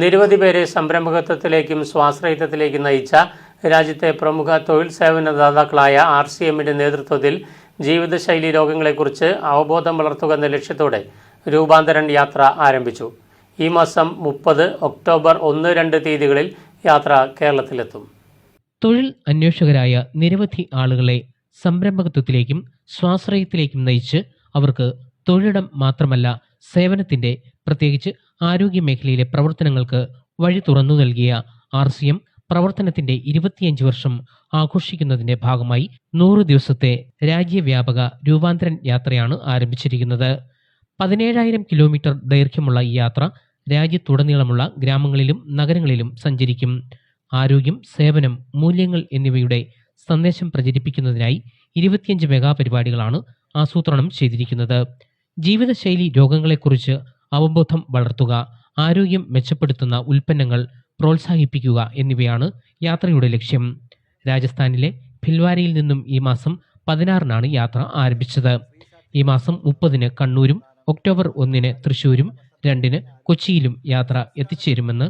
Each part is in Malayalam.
നിരവധി പേരെ സംരംഭകത്വത്തിലേക്കും സ്വാശ്രയത്വത്തിലേക്കും നയിച്ച രാജ്യത്തെ പ്രമുഖ തൊഴിൽ സേവന ദാതാക്കളായ RCMന്റെ നേതൃത്വത്തിൽ ജീവിതശൈലി രോഗങ്ങളെക്കുറിച്ച് അവബോധം വളർത്തുക എന്ന ലക്ഷ്യത്തോടെ രൂപാന്തരൻ യാത്ര ആരംഭിച്ചു. ഈ മാസം 30 ഒക്ടോബർ 1-2 തീയതികളിൽ യാത്ര കേരളത്തിലെത്തും. തൊഴിൽ അന്വേഷകരായ നിരവധി ആളുകളെ സംരംഭകത്വത്തിലേക്കും സ്വാശ്രയത്തിലേക്കും നയിച്ച് അവർക്ക് തൊഴിലിടം മാത്രമല്ല സേവനത്തിന്റെ പ്രത്യേകിച്ച് ആരോഗ്യ മേഖലയിലെ പ്രവർത്തനങ്ങൾക്ക് വഴി തുറന്നു നൽകിയ RCM പ്രവർത്തനത്തിന്റെ 25 വർഷം ആഘോഷിക്കുന്നതിന്റെ ഭാഗമായി 100 ദിവസത്തെ രാജ്യവ്യാപക രൂപാന്തരൻ യാത്രയാണ് ആരംഭിച്ചിരിക്കുന്നത്. 17,000 കിലോമീറ്റർ ദൈർഘ്യമുള്ള ഈ യാത്ര രാജ്യത്തുടനീളമുള്ള ഗ്രാമങ്ങളിലും നഗരങ്ങളിലും സഞ്ചരിക്കും. ആരോഗ്യം, സേവനം, മൂല്യങ്ങൾ എന്നിവയുടെ സന്ദേശം പ്രചരിപ്പിക്കുന്നതിനായി 25 മെഗാ പരിപാടികളാണ് ആസൂത്രണം ചെയ്തിരിക്കുന്നത്. ജീവിതശൈലി രോഗങ്ങളെക്കുറിച്ച് അവബോധം വളർത്തുക, ആരോഗ്യം മെച്ചപ്പെടുത്തുന്ന ഉൽപ്പന്നങ്ങൾ പ്രോത്സാഹിപ്പിക്കുക എന്നിവയാണ് യാത്രയുടെ ലക്ഷ്യം. രാജസ്ഥാനിലെ ഭിൽവാരയിൽ നിന്നും ഈ മാസം 16-നാണ് യാത്ര ആരംഭിച്ചത്. ഈ മാസം 30-ന് കണ്ണൂരും ഒക്ടോബർ 1-ന് തൃശൂരും 2-ന് കൊച്ചിയിലും യാത്ര എത്തിച്ചേരുമെന്ന്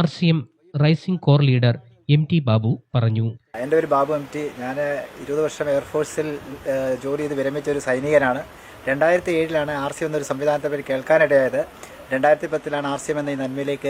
RCM rising core leader MT Babu പറഞ്ഞു. എൻ്റെ പേര് ബാബു MT. ഞാൻ 20 വർഷം എയർഫോഴ്സിൽ ജോലി ചെയ്ത് വിരമിച്ച ഒരു സൈനികനാണ്. 2007-ലാണ് RCM എന്നൊരു സംവിധാനത്തെ പറ്റി കേൾക്കാനിടയായത്. 2010-ലാണ് RCM എന്ന ഈ നന്മയിലേക്ക്